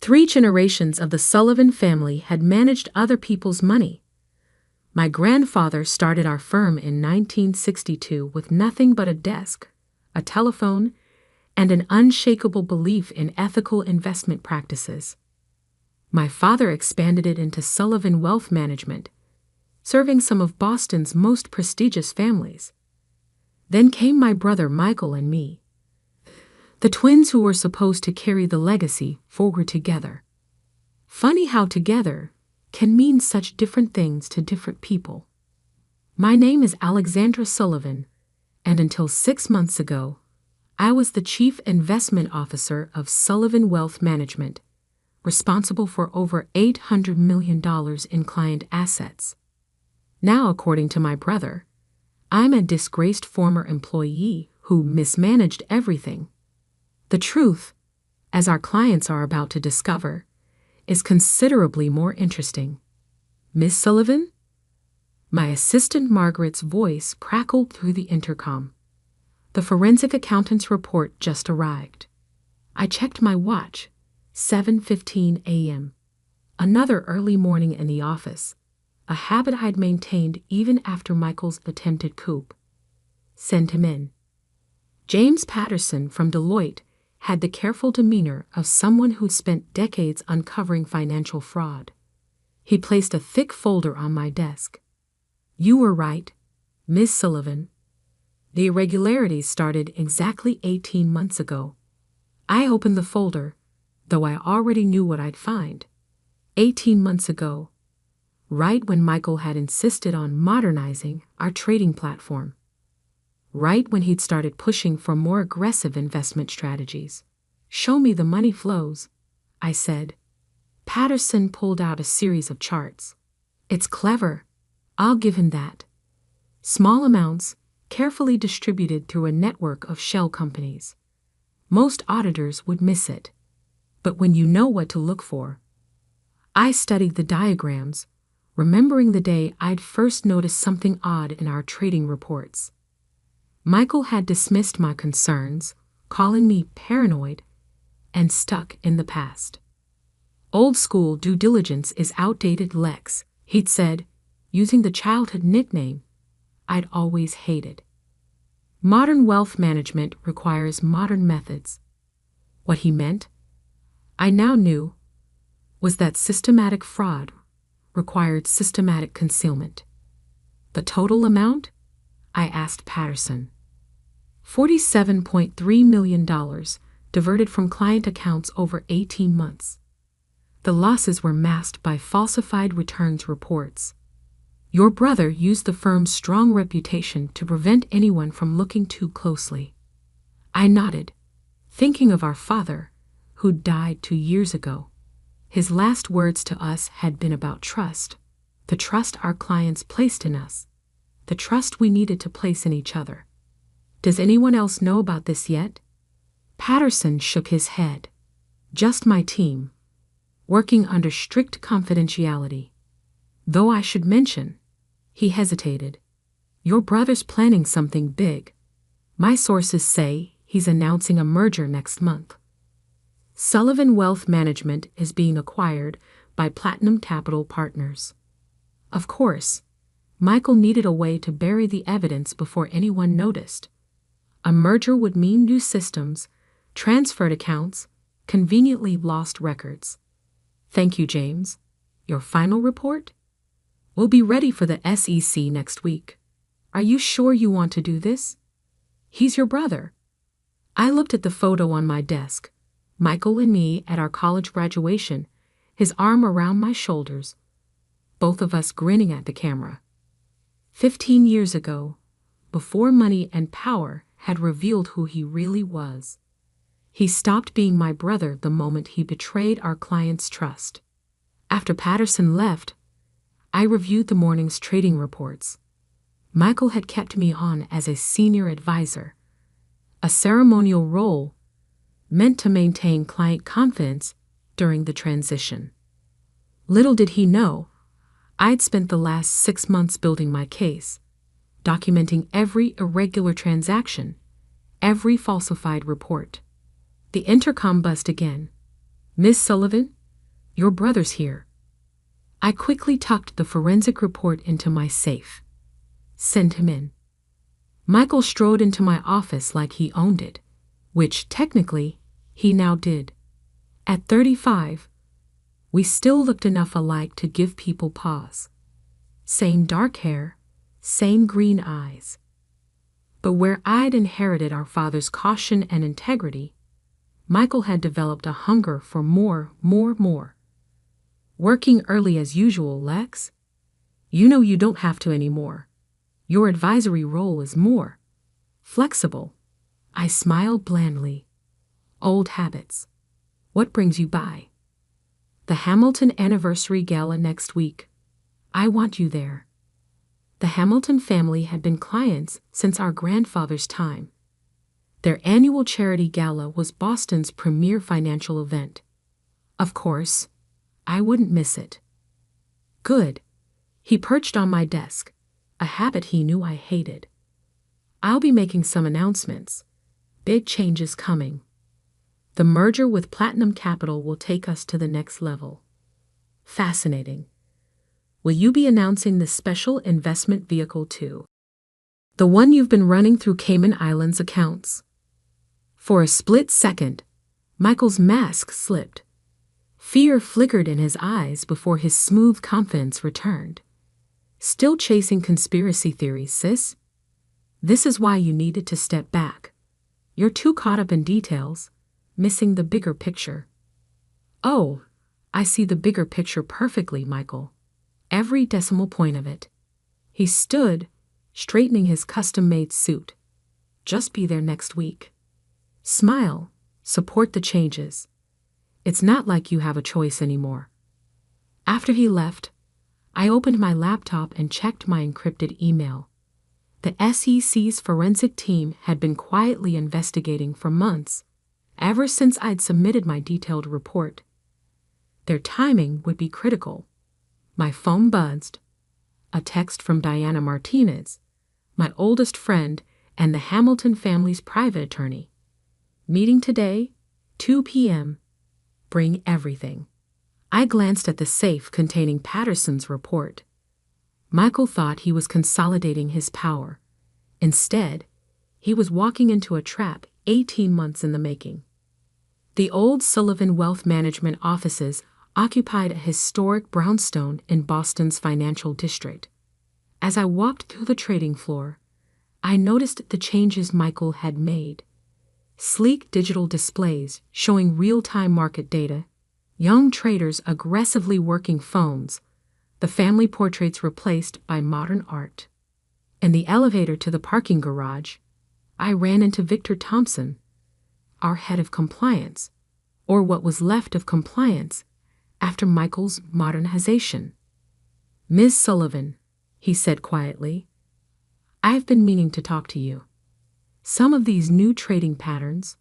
3 generations of the Sullivan family had managed other people's money. My grandfather started our firm in 1962 with nothing but a desk, a telephone, and an unshakable belief in ethical investment practices. My father expanded it into Sullivan Wealth Management, serving some of Boston's most prestigious families. Then came my brother Michael and me, the twins who were supposed to carry the legacy forward together. Funny how together can mean such different things to different people. My name is Alexandra Sullivan, and until 6 months ago, I was the Chief Investment Officer of Sullivan Wealth Management, responsible for over $800 million in client assets. Now, according to my brother, I'm a disgraced former employee who mismanaged everything. The truth, as our clients are about to discover, is considerably more interesting. Miss Sullivan? My assistant Margaret's voice crackled through the intercom. The forensic accountant's report just arrived. I checked my watch. 7:15 a.m. Another early morning in the office, a habit I'd maintained even after Michael's attempted coup. Send him in. James Patterson from Deloitte had the careful demeanor of someone who'd spent decades uncovering financial fraud. He placed a thick folder on my desk. You were right, Miss Sullivan. The irregularities started exactly 18 months ago. I opened the folder, though I already knew what I'd find. 18 months ago, right when Michael had insisted on modernizing our trading platform. Right when he'd started pushing for more aggressive investment strategies. Show me the money flows, I said. Patterson pulled out a series of charts. It's clever. I'll give him that. Small amounts, carefully distributed through a network of shell companies. Most auditors would miss it. But when you know what to look for. I studied the diagrams, remembering the day I'd first noticed something odd in our trading reports. Michael had dismissed my concerns, calling me paranoid and stuck in the past. Old school due diligence is outdated, Lex, he'd said, using the childhood nickname I'd always hated. Modern wealth management requires modern methods. What he meant, I now knew, was that systematic fraud required systematic concealment. The total amount? I asked Patterson. $47.3 million diverted from client accounts over 18 months. The losses were masked by falsified returns reports. Your brother used the firm's strong reputation to prevent anyone from looking too closely. I nodded, thinking of our father, who died 2 years ago. His last words to us had been about trust, the trust our clients placed in us, the trust we needed to place in each other. Does anyone else know about this yet? Patterson shook his head. Just my team, working under strict confidentiality. Though I should mention, he hesitated, your brother's planning something big. My sources say he's announcing a merger next month. Sullivan Wealth Management is being acquired by Platinum Capital Partners. Of course, Michael needed a way to bury the evidence before anyone noticed. A merger would mean new systems, transferred accounts, conveniently lost records. Thank you, James. Your final report? We'll be ready for the SEC next week. Are you sure you want to do this? He's your brother. I looked at the photo on my desk. Michael and me at our college graduation, his arm around my shoulders, both of us grinning at the camera. 15 years ago, before money and power had revealed who he really was. He stopped being my brother the moment he betrayed our client's trust. After Patterson left, I reviewed the morning's trading reports. Michael had kept me on as a senior advisor, a ceremonial role meant to maintain client confidence during the transition. Little did he know, I'd spent the last 6 months building my case, documenting every irregular transaction, every falsified report. The intercom buzzed again. Miss Sullivan, your brother's here. I quickly tucked the forensic report into my safe. Send him in. Michael strode into my office like he owned it, which, technically, he now did. At 35, we still looked enough alike to give people pause. Same dark hair, same green eyes. But where I'd inherited our father's caution and integrity, Michael had developed a hunger for more. Working early as usual, Lex? You know you don't have to anymore. Your advisory role is more flexible. I smiled blandly. Old habits. What brings you by? The Hamilton Anniversary Gala next week. I want you there. The Hamilton family had been clients since our grandfather's time. Their annual charity gala was Boston's premier financial event. Of course, I wouldn't miss it. Good. He perched on my desk, a habit he knew I hated. I'll be making some announcements. Big changes coming. The merger with Platinum Capital will take us to the next level. Fascinating. Will you be announcing this special investment vehicle too? The one you've been running through Cayman Islands accounts. For a split second, Michael's mask slipped. Fear flickered in his eyes before his smooth confidence returned. Still chasing conspiracy theories, sis? This is why you needed to step back. You're too caught up in details, missing the bigger picture. Oh, I see the bigger picture perfectly, Michael. Every decimal point of it. He stood, straightening his custom-made suit. Just be there next week. Smile, support the changes. It's not like you have a choice anymore. After he left, I opened my laptop and checked my encrypted email. The SEC's forensic team had been quietly investigating for months, ever since I'd submitted my detailed report. Their timing would be critical. My phone buzzed. A text from Diana Martinez, my oldest friend and the Hamilton family's private attorney. Meeting today, 2 p.m. Bring everything. I glanced at the safe containing Patterson's report. Michael thought he was consolidating his power. Instead, he was walking into a trap 18 months in the making. The old Sullivan Wealth Management offices occupied a historic brownstone in Boston's financial district. As I walked through the trading floor, I noticed the changes Michael had made. Sleek digital displays showing real-time market data, young traders aggressively working phones, the family portraits replaced by modern art. In the elevator to the parking garage, I ran into Victor Thompson, our head of compliance, or what was left of compliance after Michael's modernization. Ms. Sullivan, he said quietly, I've been meaning to talk to you. Some of these new trading patterns.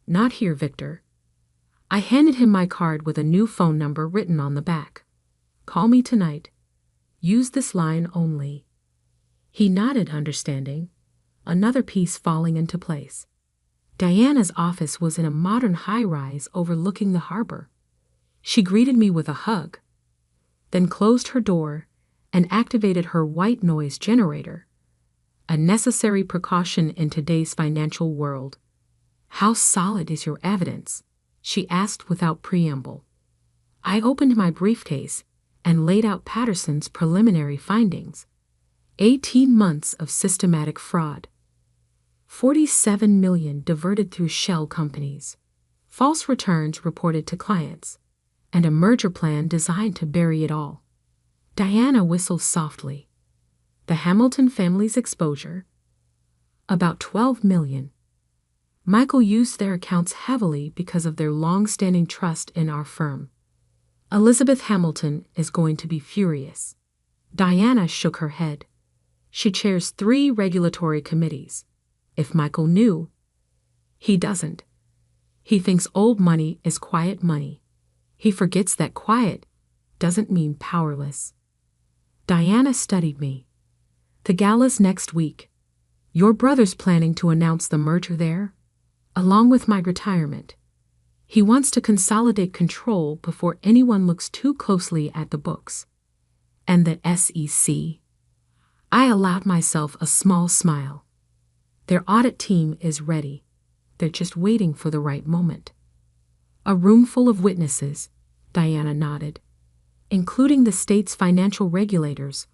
Not here, Victor. I handed him my card with a new phone number written on the back. Call me tonight. Use this line only. He nodded, understanding, another piece falling into place. Diana's office was in a modern high-rise overlooking the harbor. She greeted me with a hug, then closed her door and activated her white noise generator, a necessary precaution in today's financial world. How solid is your evidence? She asked without preamble. I opened my briefcase and laid out Patterson's preliminary findings. 18 months of systematic fraud. 47 million diverted through shell companies. False returns reported to clients. And a merger plan designed to bury it all. Diana whistled softly. The Hamilton family's exposure? About 12 million. Michael used their accounts heavily because of their long-standing trust in our firm. Elizabeth Hamilton is going to be furious. Diana shook her head. She chairs 3 regulatory committees. If Michael knew, he doesn't. He thinks old money is quiet money. He forgets that quiet doesn't mean powerless. Diana studied me. The gala's next week. Your brother's planning to announce the merger there, along with my retirement. He wants to consolidate control before anyone looks too closely at the books. And the SEC? I allowed myself a small smile. Their audit team is ready. They're just waiting for the right moment. A room full of witnesses, Diana nodded, including the state's financial regulators,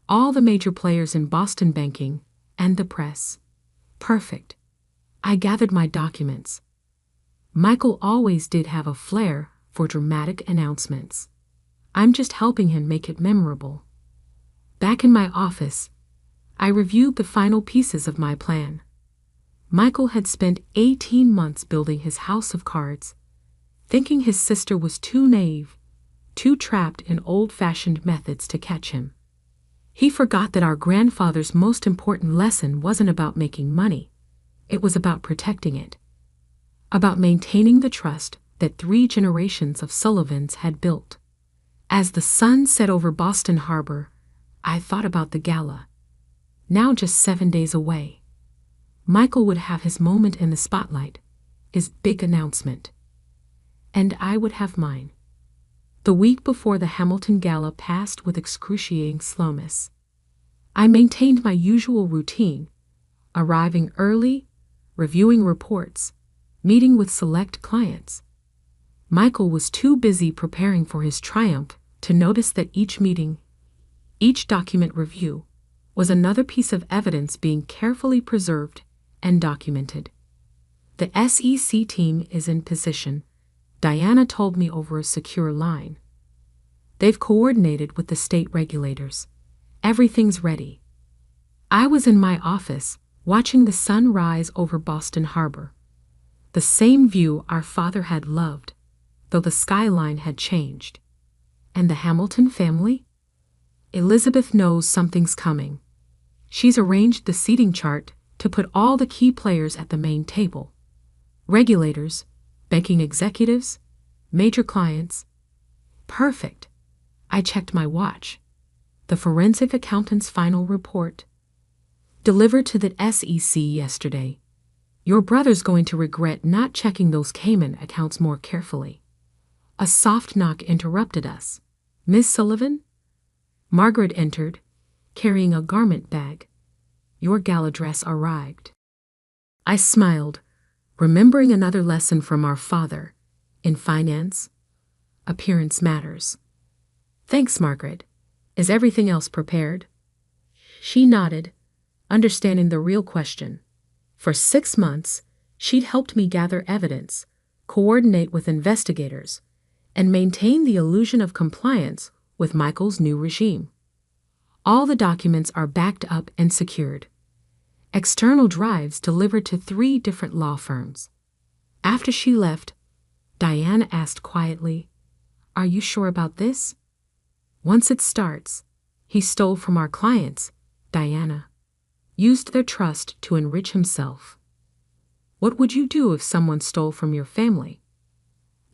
all the major players in Boston banking, and the press. Perfect. I gathered my documents. Michael always did have a flair for dramatic announcements. I'm just helping him make it memorable. Back in my office, I reviewed the final pieces of my plan. Michael had spent 18 months building his house of cards, thinking his sister was too naive, too trapped in old-fashioned methods to catch him. He forgot that our grandfather's most important lesson wasn't about making money. It was about protecting it. About maintaining the trust that 3 generations of Sullivans had built. As the sun set over Boston Harbor, I thought about the gala. Now just 7 days away. Michael would have his moment in the spotlight, his big announcement. And I would have mine. The week before the Hamilton Gala passed with excruciating slowness. I maintained my usual routine, arriving early, reviewing reports, meeting with select clients. Michael was too busy preparing for his triumph to notice that each meeting, each document review, was another piece of evidence being carefully preserved and documented. The SEC team is in position, Diana told me over a secure line. They've coordinated with the state regulators. Everything's ready. I was in my office, watching the sun rise over Boston Harbor. The same view our father had loved, though the skyline had changed. And the Hamilton family? Elizabeth knows something's coming. She's arranged the seating chart to put all the key players at the main table. Regulators, banking executives, major clients. Perfect. I checked my watch. The forensic accountant's final report. Delivered to the SEC yesterday. Your brother's going to regret not checking those Cayman accounts more carefully. A soft knock interrupted us. Miss Sullivan? Margaret entered, carrying a garment bag. Your gala dress arrived. I smiled, remembering another lesson from our father. In finance, appearance matters. Thanks, Margaret. Is everything else prepared? She nodded, understanding the real question. For 6 months, she'd helped me gather evidence, coordinate with investigators, and maintain the illusion of compliance with Michael's new regime. All the documents are backed up and secured. External drives delivered to 3 different law firms. After she left, Diana asked quietly, "Are you sure about this?" Once it starts, he stole from our clients, Diana. Used their trust to enrich himself. What would you do if someone stole from your family?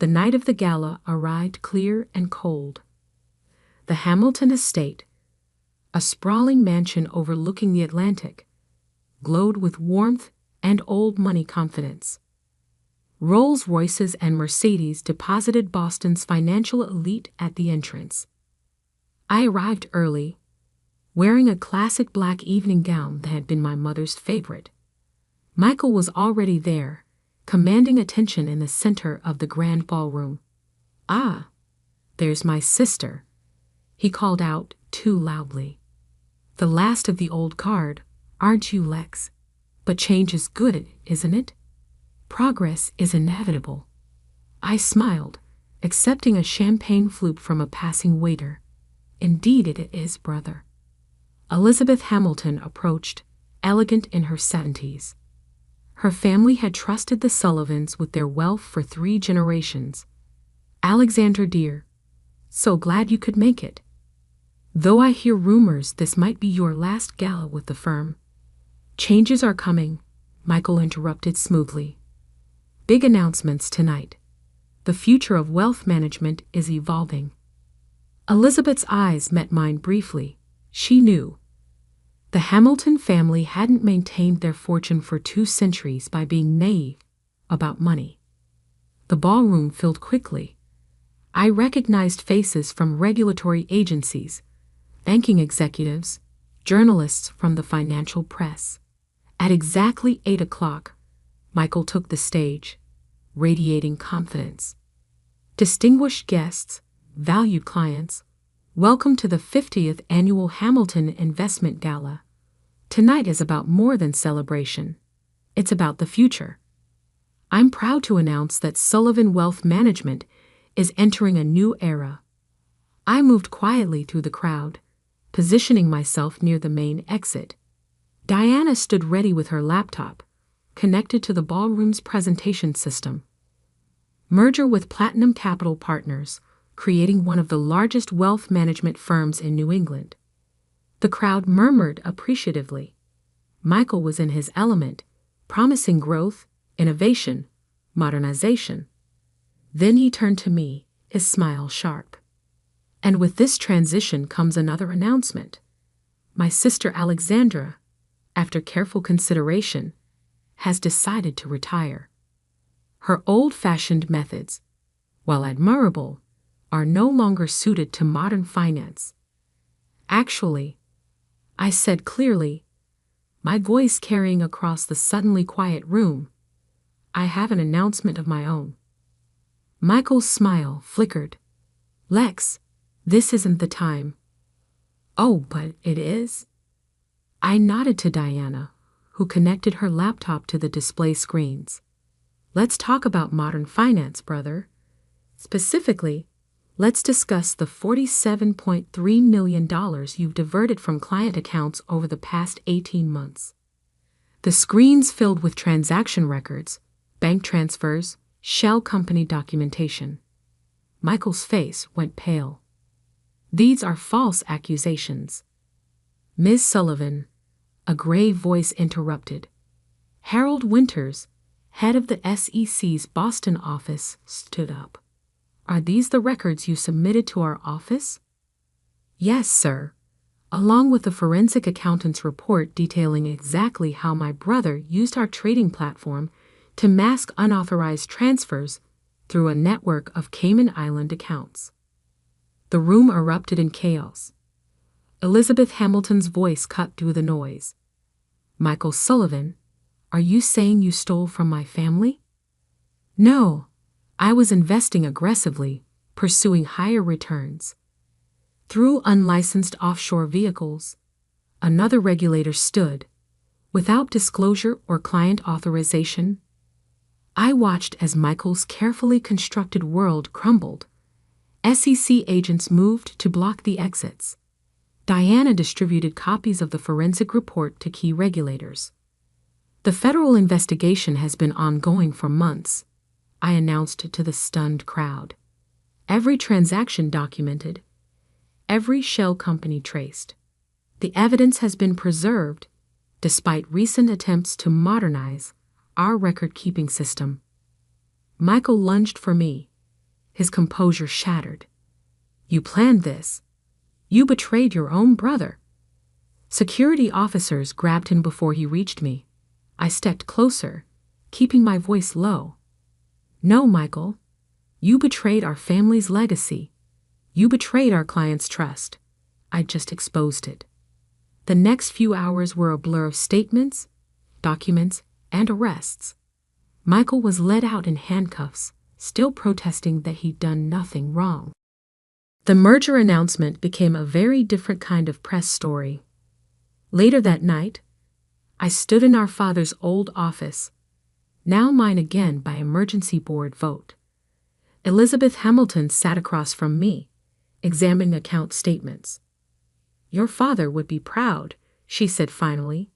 The night of the gala arrived clear and cold. The Hamilton estate, a sprawling mansion overlooking the Atlantic, glowed with warmth and old money confidence. Rolls-Royces and Mercedes deposited Boston's financial elite at the entrance. I arrived early, wearing a classic black evening gown that had been my mother's favorite. Michael was already there, commanding attention in the center of the grand ballroom. "Ah, there's my sister," he called out too loudly. "The last of the old guard, aren't you, Lex? But change is good, isn't it? Progress is inevitable." I smiled, accepting a champagne flute from a passing waiter. "Indeed it is, brother." Elizabeth Hamilton approached, elegant in her 70s. Her family had trusted the Sullivans with their wealth for 3 generations. "Alexander dear, so glad you could make it. Though I hear rumors this might be your last gala with the firm." "Changes are coming," Michael interrupted smoothly. "Big announcements tonight. The future of wealth management is evolving." Elizabeth's eyes met mine briefly. She knew. The Hamilton family hadn't maintained their fortune for 2 centuries by being naive about money. The ballroom filled quickly. I recognized faces from regulatory agencies, banking executives, journalists from the financial press. At exactly 8 o'clock, Michael took the stage, radiating confidence. Distinguished guests, valued clients, welcome to the 50th Annual Hamilton Investment Gala. Tonight is about more than celebration. It's about the future. I'm proud to announce that Sullivan Wealth Management is entering a new era. I moved quietly through the crowd, positioning myself near the main exit. Diana stood ready with her laptop, connected to the ballroom's presentation system. Merger with Platinum Capital Partners, creating one of the largest wealth management firms in New England. The crowd murmured appreciatively. Michael was in his element, promising growth, innovation, modernization. Then he turned to me, his smile sharp. And with this transition comes another announcement. My sister Alexandra, after careful consideration, has decided to retire. Her old-fashioned methods, while admirable, are no longer suited to modern finance. Actually, I said clearly, my voice carrying across the suddenly quiet room, I have an announcement of my own. Michael's smile flickered. Lex, this isn't the time. Oh, but it is? I nodded to Diana, who connected her laptop to the display screens. Let's talk about modern finance, brother. Specifically, let's discuss the $47.3 million you've diverted from client accounts over the past 18 months. The screens filled with transaction records, bank transfers, shell company documentation. Michael's face went pale. These are false accusations. Ms. Sullivan, a grave voice interrupted. Harold Winters, head of the SEC's Boston office, stood up. Are these the records you submitted to our office? Yes, sir, along with the forensic accountant's report detailing exactly how my brother used our trading platform to mask unauthorized transfers through a network of Cayman Island accounts. The room erupted in chaos. Elizabeth Hamilton's voice cut through the noise. Michael Sullivan, are you saying you stole from my family? No, I was investing aggressively, pursuing higher returns. Through unlicensed offshore vehicles, another regulator stood, without disclosure or client authorization. I watched as Michael's carefully constructed world crumbled. SEC agents moved to block the exits. Diana distributed copies of the forensic report to key regulators. The federal investigation has been ongoing for months, I announced to the stunned crowd. Every transaction documented, every shell company traced. The evidence has been preserved, despite recent attempts to modernize our record-keeping system. Michael lunged for me, his composure shattered. You planned this. You betrayed your own brother. Security officers grabbed him before he reached me. I stepped closer, keeping my voice low. No, Michael. You betrayed our family's legacy. You betrayed our client's trust. I just exposed it. The next few hours were a blur of statements, documents, and arrests. Michael was led out in handcuffs, still protesting that he'd done nothing wrong. The merger announcement became a very different kind of press story. Later that night, I stood in our father's old office, now mine again by emergency board vote. Elizabeth Hamilton sat across from me, examining account statements. Your father would be proud, she said finally.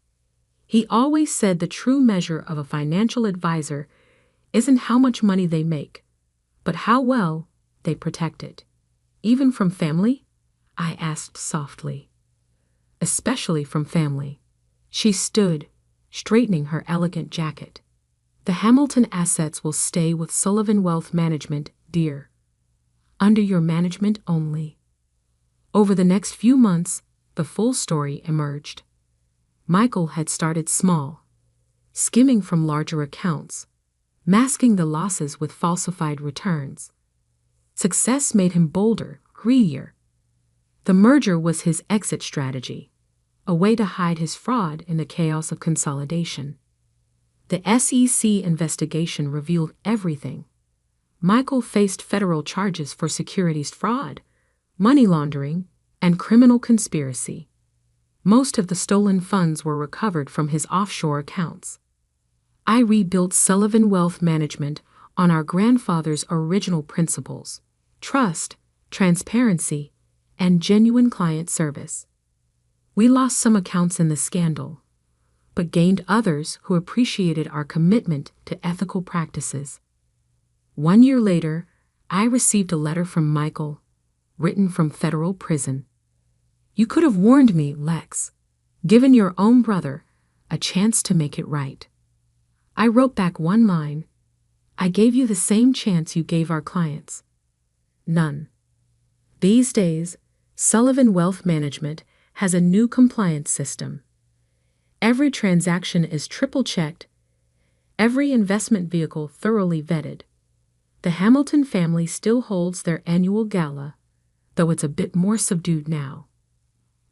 He always said the true measure of a financial advisor isn't how much money they make, but how well they protect it. Even from family? I asked softly. Especially from family. She stood, straightening her elegant jacket. The Hamilton assets will stay with Sullivan Wealth Management, dear. Under your management only. Over the next few months, the full story emerged. Michael had started small, skimming from larger accounts, masking the losses with falsified returns. Success made him bolder, greedier. The merger was his exit strategy, a way to hide his fraud in the chaos of consolidation. The SEC investigation revealed everything. Michael faced federal charges for securities fraud, money laundering, and criminal conspiracy. Most of the stolen funds were recovered from his offshore accounts. I rebuilt Sullivan Wealth Management on our grandfather's original principles: trust, transparency, and genuine client service. We lost some accounts in the scandal, but gained others who appreciated our commitment to ethical practices. 1 year later, I received a letter from Michael, written from federal prison. "You could have warned me, Lex, given your own brother a chance to make it right." I wrote back one line: "I gave you the same chance you gave our clients." None. These days, Sullivan Wealth Management has a new compliance system. Every transaction is triple-checked, every investment vehicle thoroughly vetted. The Hamilton family still holds their annual gala, though it's a bit more subdued now.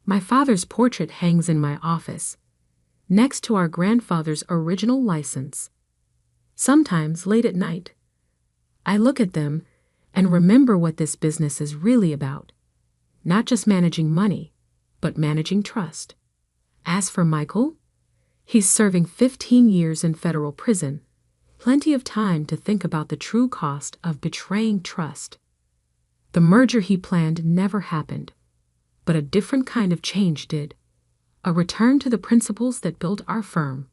My father's portrait hangs in my office, next to our grandfather's original license. Sometimes, late at night, I look at them and remember what this business is really about. Not just managing money, but managing trust. As for Michael, he's serving 15 years in federal prison, plenty of time to think about the true cost of betraying trust. The merger he planned never happened, but a different kind of change did. A return to the principles that built our firm.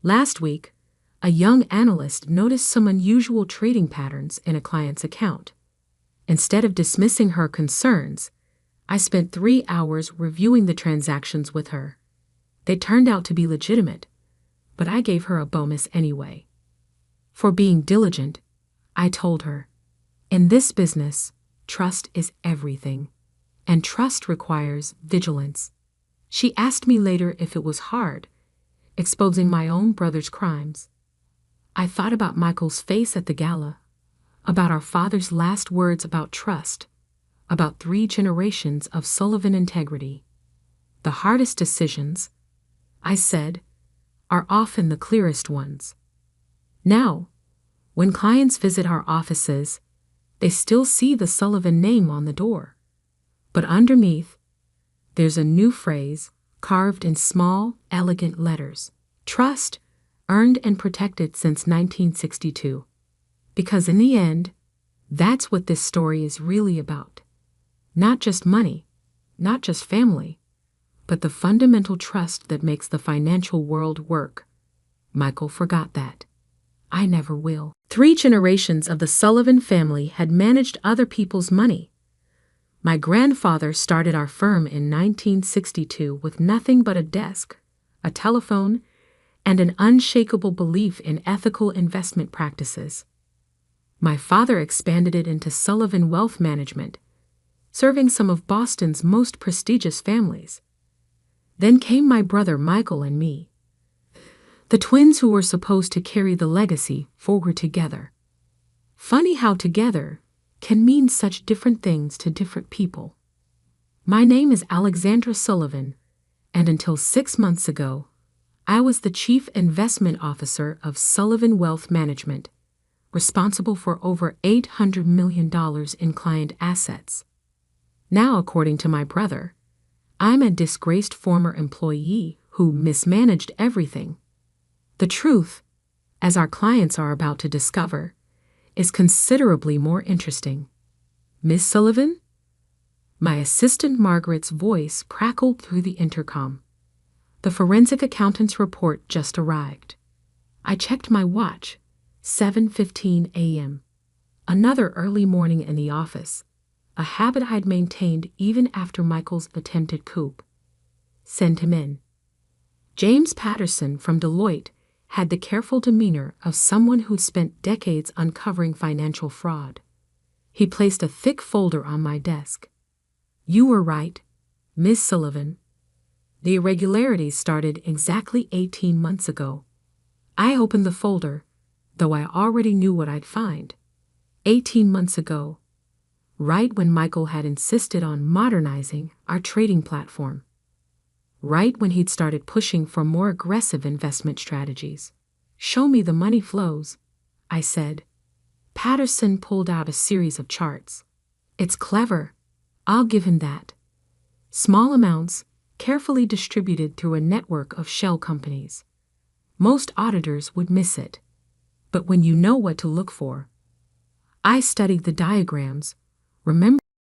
Last week, a young analyst noticed some unusual trading patterns in a client's account. Instead of dismissing her concerns, I spent 3 hours reviewing the transactions with her. They turned out to be legitimate, but I gave her a bonus anyway. For being diligent, I told her, in this business, trust is everything, and trust requires vigilance. She asked me later if it was hard, exposing my own brother's crimes. I thought about Michael's face at the gala, about our father's last words about trust, about 3 generations of Sullivan integrity. The hardest decisions, I said, are often the clearest ones. Now, when clients visit our offices, they still see the Sullivan name on the door. But underneath, there's a new phrase carved in small, elegant letters: trust, earned and protected since 1962. Because in the end, that's what this story is really about. Not just money, not just family, but the fundamental trust that makes the financial world work. Michael forgot that. I never will. 3 generations of the Sullivan family had managed other people's money. My grandfather started our firm in 1962 with nothing but a desk, a telephone, and an unshakable belief in ethical investment practices. My father expanded it into Sullivan Wealth Management, serving some of Boston's most prestigious families. Then came my brother Michael and me, the twins who were supposed to carry the legacy forward together. Funny how together can mean such different things to different people. My name is Alexandra Sullivan, and until 6 months ago, I was the Chief Investment Officer of Sullivan Wealth Management, responsible for over $800 million in client assets. Now, according to my brother, I'm a disgraced former employee who mismanaged everything. The truth, as our clients are about to discover, is considerably more interesting. Miss Sullivan? My assistant Margaret's voice crackled through the intercom. The forensic accountant's report just arrived. I checked my watch. 7:15 a.m. Another early morning in the office, a habit I'd maintained even after Michael's attempted coup. Send him in. James Patterson from Deloitte had the careful demeanor of someone who'd spent decades uncovering financial fraud. He placed a thick folder on my desk. You were right, Miss Sullivan. The irregularities started exactly 18 months ago. I opened the folder, though I already knew what I'd find. 18 months ago, right when Michael had insisted on modernizing our trading platform, right when he'd started pushing for more aggressive investment strategies. "Show me the money flows," I said. Patterson pulled out a series of charts. "It's clever. I'll give him that. Small amounts, carefully distributed through a network of shell companies. Most auditors would miss it. But when you know what to look for." I studied the diagrams, remember